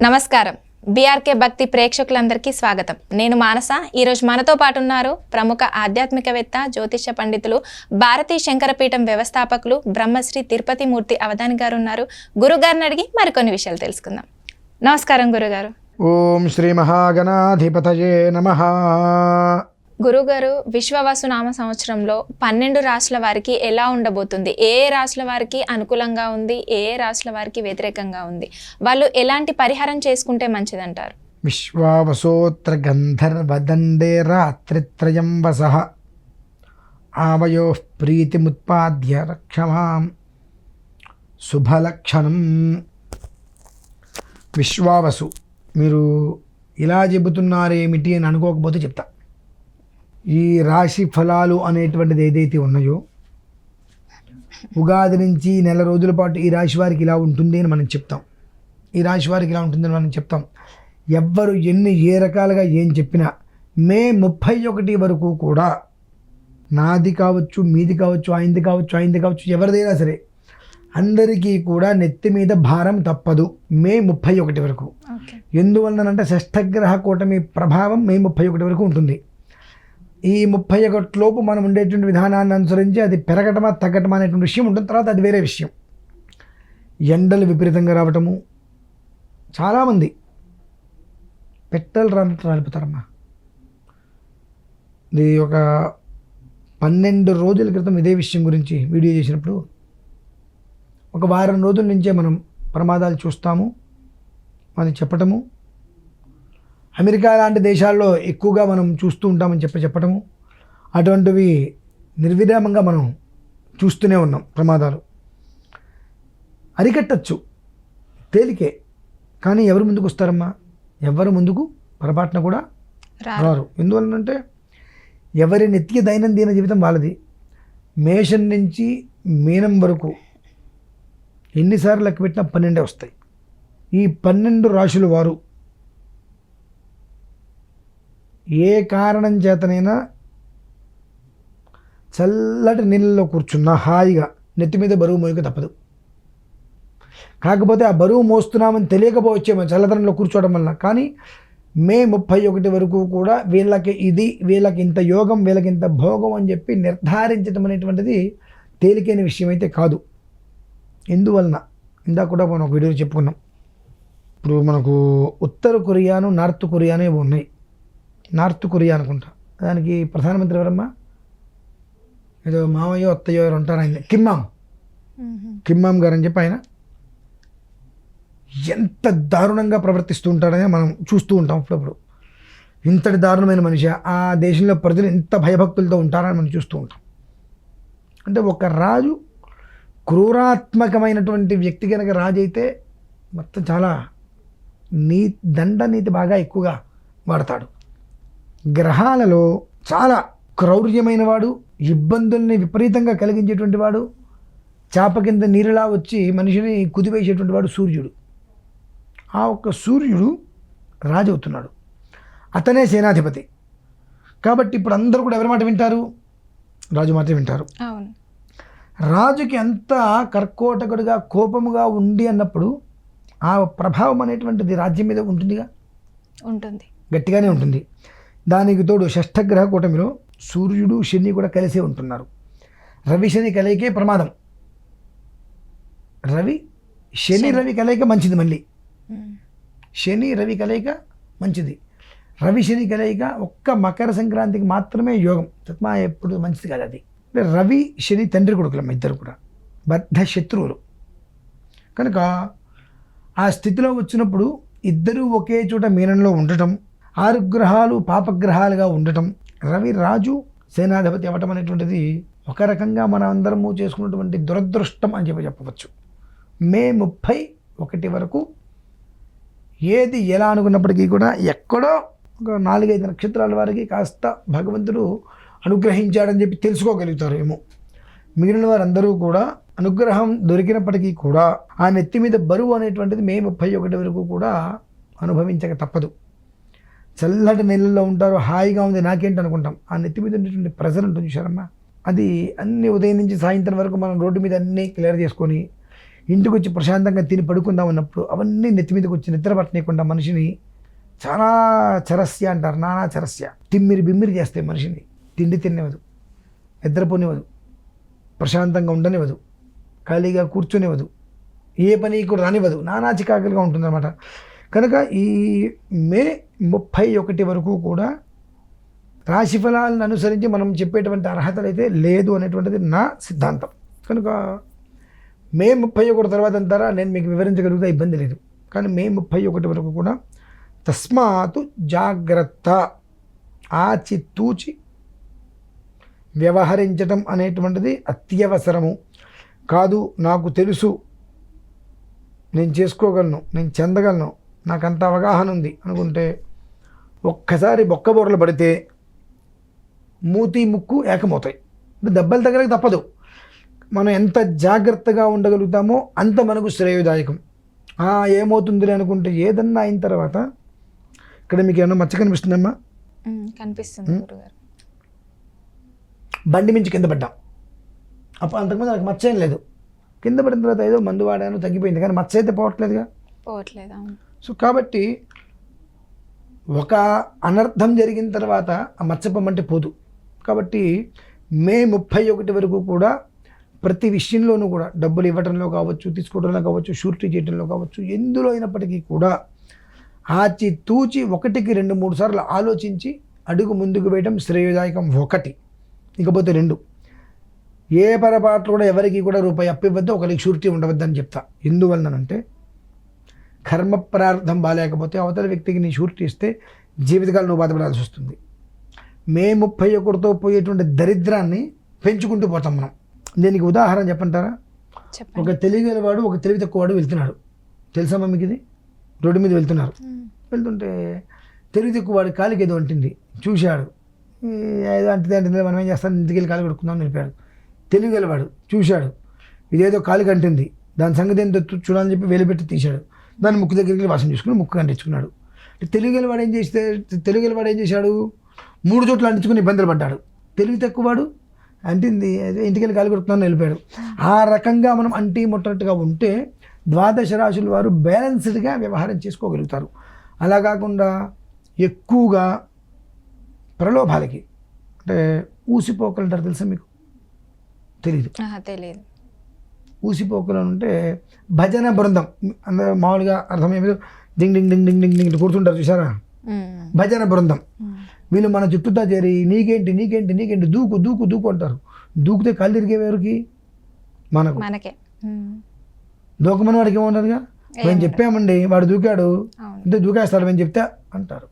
నమస్కారం. బీఆర్కే భక్తి ప్రేక్షకులందరికీ స్వాగతం. నేను మానస. ఈరోజు మనతో పాటు ఉన్నారు ప్రముఖ ఆధ్యాత్మికవేత్త, జ్యోతిష పండితులు, భారతీ శంకరపీఠం వ్యవస్థాపకులు బ్రహ్మశ్రీ తిరుపతి మూర్తి అవధాని గారు ఉన్నారు. గురుగారిని అడిగి మరికొన్ని విషయాలు తెలుసుకుందాం. నమస్కారం గురుగారు. ఓం శ్రీ మహాగణాధిపతయే నమః. గురుగారు, విశ్వవసు నామ సంవత్సరంలో 12 రాశుల వారికి ఎలా ఉండబోతుంది? ఏ రాశుల వారికి అనుకూలంగా ఉంది, ఏ రాశుల వారికి వ్యతిరేకంగా ఉంది? వాళ్ళు ఎలాంటి పరిహారం చేసుకుంటే మంచిదంటారు? విశ్వావసోత్ర గంధర్వదండే రాత్రిత్రయం వసః ఆవయోః ప్రీతిముత్పాద్య రక్షమాం శుభలక్షణం. విశ్వావసు, మీరు ఇలా చెబుతున్నారేమిటి అని అనుకోకపోతే చెప్తా. ఈ రాశి ఫలాలు అనేటువంటిది ఏదైతే ఉన్నాయో, ఉగాది నుంచి నెల రోజుల పాటు ఈ రాశి వారికి ఇలా ఉంటుంది అని మనం చెప్తాం. ఈ రాశి వారికి ఇలా ఉంటుందని మనం చెప్తాం. ఎవ్వరు ఏ రకాలుగా ఏం చెప్పినా మే 31 వరకు కూడా, నాది కావచ్చు, మీది కావచ్చు, ఆయనది కావచ్చు, ఎవరిదైనా సరే, అందరికీ కూడా నెత్తి మీద భారం తప్పదు మే 31 వరకు. ఎందువలనంటే షష్ఠగ్రహ కూటమి ప్రభావం మే 31 వరకు ఉంటుంది. ఈ 31 లోపు మనం ఉండేటువంటి విధానాన్ని అనుసరించి అది పెరగటమా తగ్గటమా అనేటువంటి విషయం ఉంటుంది. తర్వాత అది వేరే విషయం. ఎండలు విపరీతంగా రావటము, చాలామంది పెట్టలు రాలిపోతారమ్మా. ఇది ఒక 12 రోజుల క్రితం ఇదే విషయం గురించి వీడియో చేసినప్పుడు, ఒక వారం రోజుల నుంచే మనం ప్రమాదాలు చూస్తాము అని చెప్పటము, అమెరికా లాంటి దేశాల్లో ఎక్కువగా మనం చూస్తూ ఉంటామని చెప్పటము, అటువంటివి నిర్విరామంగా మనం చూస్తూనే ఉన్నాం. ప్రమాదాలు అరికట్టచ్చు, తేలికే. కానీ ఎవరు ముందుకు వస్తారమ్మా? ఎవరు ముందుకు పొరపాటున కూడా రారు. ఎందువలనంటే ఎవరి నిత్య దైనందిన జీవితం వాళ్ళది. మేషం నుంచి మీనం వరకు ఎన్నిసార్లు లెక్క పెట్టినా 12 వస్తాయి. ఈ 12 రాశుల వారు ఏ కారణం చేతనైనా చల్లటి నీళ్ళలో కూర్చున్నా హాయిగా నెత్తి మీద బరువు మోయక తప్పదు. కాకపోతే ఆ బరువు మోస్తున్నామని తెలియకపోవచ్చేమో చల్లదనంలో కూర్చోవడం వల్ల. కానీ మే 31 వరకు కూడా వీళ్ళకి ఇది, వీళ్ళకి ఇంత యోగం, వీళ్ళకి ఇంత భోగం అని చెప్పి నిర్ధారించడం అనేటువంటిది తేలికైన విషయం అయితే కాదు. ఎందువలన ఇందాక కూడా మనం ఒక వీడియోలో చెప్పుకున్నాం. ఇప్పుడు మనకు ఉత్తర కొరియాను, నార్త్ కొరియాను ఇవి ఉన్నాయి. నార్త్ కొరియా అనుకుంటా, దానికి ప్రధానమంత్రి ఎవరమ్మా? ఏదో మామయ్యో అత్తయ్యో ఎవరు ఉంటారు, ఆయన కిమ్మామ్ గారు అని చెప్పి, ఆయన ఎంత దారుణంగా ప్రవర్తిస్తూ ఉంటాడని మనం చూస్తూ ఉంటాం. అప్పుడప్పుడు ఇంతటి దారుణమైన మనిషి, ఆ దేశంలో ప్రజలు ఇంత భయభక్తులతో ఉంటారని మనం చూస్తూ ఉంటాం. అంటే ఒక రాజు, క్రూరాత్మకమైనటువంటి వ్యక్తి కనుక రాజు అయితే మొత్తం చాలా దండనీతి బాగా ఎక్కువగా వాడతాడు. గ్రహాలలో చాలా క్రౌర్యమైన వాడు, ఇబ్బందుల్ని విపరీతంగా కలిగించేటువంటి వాడు, చాప కింద నీరులా వచ్చి మనిషిని కుదివేసేటువంటి వాడు సూర్యుడు. ఆ ఒక్క సూర్యుడు రాజు అవుతున్నాడు. అతనే సేనాధిపతి. కాబట్టి ఇప్పుడు అందరూ కూడా ఎవరి మాట వింటారు? రాజు మాట వింటారు. రాజుకి అంత కర్కోటకుడిగా, కోపముగా ఉండి అన్నప్పుడు ఆ ప్రభావం అనేటువంటిది రాజ్యం మీద ఉంటుంది, గట్టిగానే ఉంటుంది. దానికి తోడు షష్ఠగ్రహ కూటమిలో సూర్యుడు, శని కూడా కలిసే ఉంటున్నారు. రవి శని కలయికే ప్రమాదం. రవి కలయిక మంచిది. మళ్ళీ శని రవి కలయిక మంచిది. రవి శని కలయిక ఒక్క మకర సంక్రాంతికి మాత్రమే యోగం. తత్మా ఎప్పుడు మంచిది కాదు అది. రవి శని తండ్రి కొడుకులమ్మ, ఇద్దరు కూడా బద్ధ శత్రువులు. కనుక ఆ స్థితిలో వచ్చినప్పుడు ఇద్దరూ ఒకే చోట మీనంలో ఉండటం, 6 గ్రహాలు పాపగ్రహాలుగా ఉండటం, రవి రాజు సేనాధిపతి అవ్వటం అనేటువంటిది ఒక రకంగా మనం అందరము చేసుకున్నటువంటి దురదృష్టం అని చెప్పవచ్చు. మే 31 వరకు ఏది ఎలా అనుకున్నప్పటికీ కూడా ఎక్కడో ఒక 4-5 నక్షత్రాల వారికి కాస్త భగవంతుడు అనుగ్రహించాడని చెప్పి తెలుసుకోగలుగుతారు ఏమో. మిగిలిన వారందరూ కూడా అనుగ్రహం దొరికినప్పటికీ కూడా ఆ నెత్తి మీద బరువు అనేటువంటిది మే 31 వరకు కూడా అనుభవించక తప్పదు. చల్లటి నీళ్ళల్లో ఉంటారు, హాయిగా ఉంది నాకేంటి అనుకుంటాం. ఆ నెత్తి మీద ఉండేటువంటి ప్రెజర్ ఉంటుంది చూసారమ్మా, అది అన్ని ఉదయం నుంచి సాయంత్రం వరకు మనం రోడ్డు మీద అన్నీ క్లియర్ చేసుకొని ఇంటికి వచ్చి ప్రశాంతంగా తిని పడుకుందాం అన్నప్పుడు అవన్నీ నెత్తి మీదకి వచ్చి నిద్ర పట్టనీయకుండా మనిషిని చాలా చరస్య అంటారు, నానా చరస్య, తిమ్మిరి బిమ్మిరి చేస్తాయి మనిషిని. తిండి తినేవదు, నిద్రపోనివ్వదు, ప్రశాంతంగా ఉండనివ్వదు, ఖాళీగా కూర్చొనివ్వదు, ఏ పని కూడా రానివ్వదు, నానా చికాకులుగా ఉంటుందన్నమాట. కనుక ఈ మే 31 వరకు కూడా రాశి ఫలాలను అనుసరించి మనం చెప్పేటువంటి అర్హతలు అయితే లేదు అనేటువంటిది నా సిద్ధాంతం. కనుక మే 31 తర్వాత అంటారా నేను మీకు వివరించగలుగుతా, ఇబ్బంది లేదు. కానీ మే 31 వరకు కూడా తస్మాత్ జాగ్రత్త, ఆచితూచి వ్యవహరించటం అనేటువంటిది అత్యవసరము. కాదు నాకు తెలుసు, నేను చేసుకోగలను, నేను చెందగలను, నాకు అంత అవగాహన ఉంది అనుకుంటే ఒక్కసారి బొక్కబోరలు పడితే మూతి ముక్కు ఏకమవుతాయి. దెబ్బలు తగలక తప్పదు. మనం ఎంత జాగ్రత్తగా ఉండగలుగుతామో అంత మనకు శ్రేయోదాయకం. ఏమవుతుందిలే అనుకుంటే ఏదన్నా అయిన తర్వాత, ఇక్కడ మీకు ఏమన్నా మచ్చ కనిపిస్తుందమ్మా? కనిపిస్తుంది గురుగారు. బండి మించి కింద పడ్డాం, అప్పుడు అంతకుముందు నాకు మచ్చ ఏం లేదు. కింద పడిన తర్వాత ఏదో మందు వాడాను, తగ్గిపోయింది, కానీ మచ్చ అయితే పోవట్లేదు. సో కాబట్టి ఒక అనర్థం జరిగిన తర్వాత ఆ మచ్చపమ్మంటే పోదు. కాబట్టి మే 31 వరకు కూడా ప్రతి విషయంలోనూ కూడా డబ్బులు ఇవ్వడంలో కావచ్చు, తీసుకోవడంలో కావచ్చు, షూరిటీ చేయడంలో కావచ్చు, ఎందులో అయినప్పటికీ కూడా ఆచితూచి 1కి 2-3 సార్లు ఆలోచించి అడుగు ముందుకు వేయడం శ్రేయోదాయకం. 1, ఇకపోతే 2, ఏ పొరపాట్లు కూడా ఎవరికి కూడా రూపాయి అప్పివ్వద్దు, ఒకరికి షూరిటీ ఉండవద్దని చెప్తా. ఎందువలనంటే కర్మ ప్రార్థం బాగాలేకపోతే అవతల వ్యక్తికి నీ షూరిటీ ఇస్తే జీవితకాలం నువ్వు బాధపడాల్సి వస్తుంది. మే 31తో పోయేటువంటి దరిద్రాన్ని పెంచుకుంటూ పోతాం మనం. దీనికి ఉదాహరణ చెప్పంటారా? ఒక తెలివిగలవాడు, ఒక తెలివి తక్కువవాడు వెళ్తున్నాడు. తెలుసమ్మా మీకు ఇది? రోడ్డు మీద వెళ్తున్నారు. వెళ్తుంటే తెలివి తక్కువవాడు కాలికి ఏదో అంటుంది, చూశాడు, ఏదో అంటుంది, మనం ఏం చేస్తాం, ఇంటికి వెళ్ళి కాలు కొడుకుందాం నిలిపాడు. తెలివిగలవాడు చూశాడు, ఇదేదో కాలికి అంటుంది, దాని సంగతి ఏంటో చూడాలని చెప్పి వేలుపెట్టి తీశాడు. దాన్ని ముక్కు దగ్గరికి వాసన చూసుకుని ముక్కు అంటించుకున్నాడు. తెలివిగలవాడు ఏం చేశాడు? 3 చోట్ల అంటించుకుని ఇబ్బందులు పడ్డాడు. తెలివి తక్కువవాడు అంటింది, అదే ఇంటికి వెళ్ళి కాలు కొడుతున్నాను వెళ్ళిపోయాడు. ఆ రకంగా మనం అంటి ముట్టట్టుగా ఉంటే ద్వాదశ రాశుల వారు బ్యాలెన్స్డ్గా వ్యవహారం చేసుకోగలుగుతారు. అలా కాకుండా ఎక్కువగా ప్రలోభాలకి, అంటే ఊసిపోకలు అంటారు, తెలుసా మీకు? తెలీదు. ఊసిపోకలు అంటే భజన బృందం, అందరూ మామూలుగా అర్థమయ్యేది డింగ్ డింగ్ డింగ్ డింగ్ డింగ్ డింగ్ కూర్చుంటారు చూసారా, భజన బృందం. వీళ్ళు మన చుట్టూతా చేరి నీకేంటి నీకేంటి నీకేంటి దూకు దూకు దూకు అంటారు. దూకితే కాళ్ళు తిరిగేవారికి మనకే. దూకమని వాడికి ఏమన్నారుగా, మేము చెప్పామండి వాడు దూకాడు అంటే దూకేస్తాడు మేము చెప్తే అంటారు.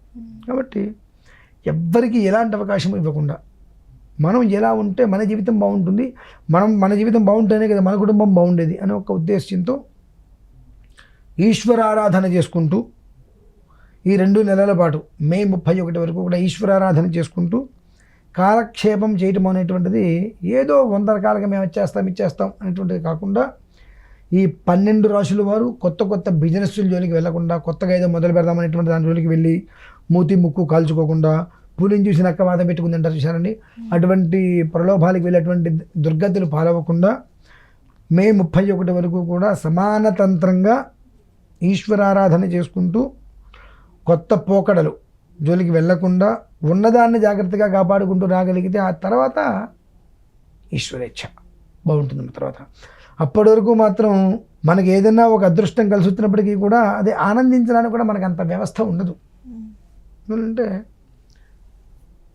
కాబట్టి ఎవ్వరికి ఎలాంటి అవకాశం ఇవ్వకుండా మనం ఎలా ఉంటే మన జీవితం బాగుంటుంది, మన జీవితం బాగుంటేనే కదా మన కుటుంబం బాగుండేది అనే ఒక ఉద్దేశంతో ఈశ్వరారాధన చేసుకుంటూ ఈ 2 నెలల పాటు మే 31 వరకు కూడా ఈశ్వరారాధన చేసుకుంటూ కాలక్షేపం చేయటం అనేటువంటిది ఏదో 100 రకాలుగా మేము ఇచ్చేస్తాం అనేటువంటిది కాకుండా ఈ 12 రాశుల వారు కొత్త బిజినెస్ల జోలికి వెళ్లకుండా, కొత్తగా ఏదో మొదలు పెడదామనేటువంటి దాని జోలికి వెళ్ళి మూతి ముక్కు కాల్చుకోకుండా, పులిని చూసి నక్క వాత పెట్టుకుందంటారు చూసారండి, అటువంటి ప్రలోభాలకు వెళ్ళేటువంటి దుర్గతులు పాలవకుండా మే 31 వరకు కూడా సమానతంత్రంగా ఈశ్వరారాధన చేసుకుంటూ కొత్త పోకడలు జోలికి వెళ్లకుండా ఉన్నదాన్ని జాగ్రత్తగా కాపాడుకుంటూ రాగలిగితే ఆ తర్వాత ఈశ్వరేచ్ఛ బాగుంటుంది. తర్వాత అప్పటి వరకు మాత్రం మనకి ఏదైనా ఒక అదృష్టం కలిసి వచ్చినప్పటికీ కూడా అది ఆనందించడానికి కూడా మనకు అంత వ్యవస్థ ఉండదు. ఎందుకంటే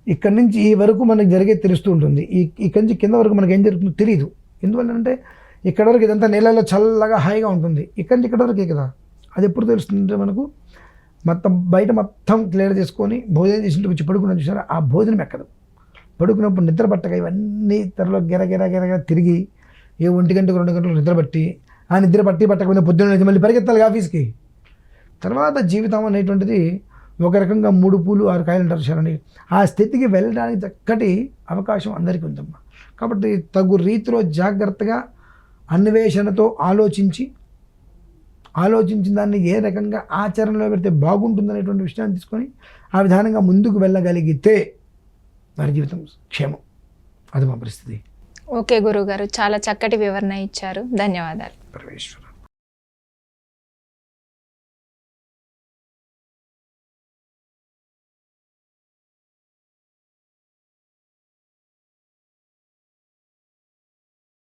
ఇక్కడి నుంచి ఈ వరకు మనకు జరిగేది తెలుస్తూ ఉంటుంది, ఇక్కడి నుంచి కింద వరకు మనకి ఏం జరుగుతుందో తెలియదు. ఎందువల్లంటే ఇక్కడ వరకు ఇదంతా నీళ్ళలో చల్లగా హాయిగా ఉంటుంది, ఇక్కడి నుంచి ఇక్కడ వరకే కదా. అది ఎప్పుడు తెలుస్తుందంటే మనకు మొత్తం బయట మొత్తం క్లియర్ చేసుకొని భోజనం చేసి వచ్చి పడుకున్న చూసారా, ఆ భోజనం ఎక్కదు. పడుకున్నప్పుడు నిద్ర పట్టక ఇవన్నీ త్వరలో గిర తిరిగి 1 గంట 2 గంటలు నిద్ర పట్టి, ఆ నిద్ర పట్టకపోతే పొద్దున్న మళ్ళీ పరిగెత్తాలి ఆఫీస్కి. తర్వాత జీవితం అనేటువంటిది ఒక రకంగా 3 పూలు 6 కాయలు అంటారు చూసారండి, ఆ స్థితికి వెళ్ళడానికి చక్కటి అవకాశం అందరికీ ఉందమ్మా. కాబట్టి తగు రీతిలో జాగ్రత్తగా అన్వేషణతో ఆలోచించిన దాన్ని ఏ రకంగా ఆచరణలో పెడితే బాగుంటుందనేటువంటి విషయాన్ని తీసుకొని ఆ విధానంగా ముందుకు వెళ్ళగలిగితే వారి జీవితం క్షేమం. అది మా పరిస్థితి. ఓకే గురుగారు, చాలా చక్కటి వివరణ ఇచ్చారు. ధన్యవాదాలు. పరమేశ్వర.